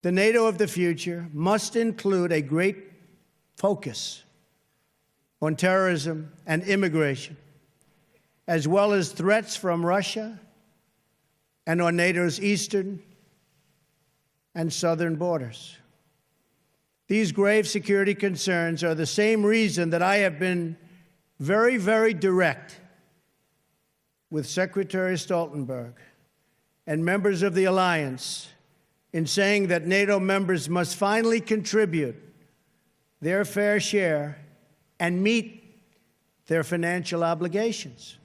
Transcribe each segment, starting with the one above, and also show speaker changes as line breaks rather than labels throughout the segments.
The NATO of the future must include a great focus on terrorism and immigration, as well as threats from Russia and on NATO's eastern and southern borders. These grave security concerns are the same reason that I have been very, very direct with Secretary Stoltenberg and members of the alliance in saying that NATO members must finally contribute their fair share and meet their financial obligations.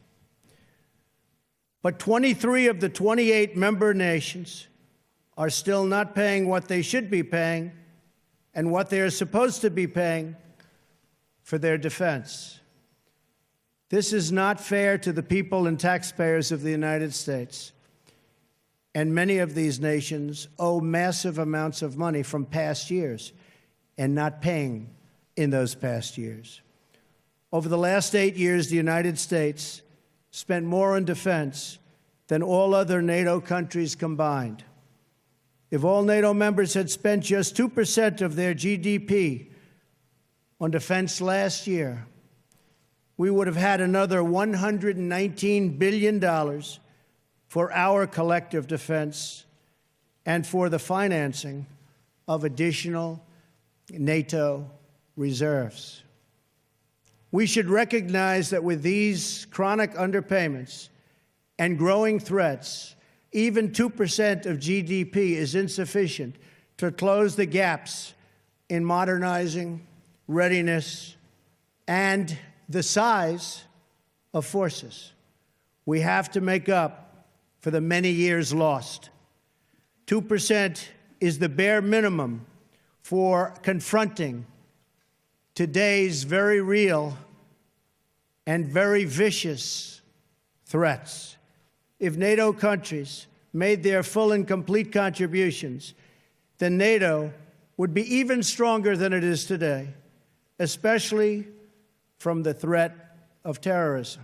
But 23 of the 28 member nations are still not paying what they should be paying and what they are supposed to be paying for their defense. This is not fair to the people and taxpayers of the United States. And many of these nations owe massive amounts of money from past years and not paying in those past years. Over the last 8 years, the United States spent more on defense than all other NATO countries combined. If all NATO members had spent just 2% of their GDP on defense last year, we would have had another $119 billion for our collective defense and for the financing of additional NATO reserves. We should recognize that with these chronic underpayments and growing threats, even 2% of GDP is insufficient to close the gaps in modernizing, readiness, and the size of forces. We have to make up for the many years lost. 2% is the bare minimum for confronting today's very real and very vicious threats. If NATO countries made their full and complete contributions, then NATO would be even stronger than it is today, especially from the threat of terrorism.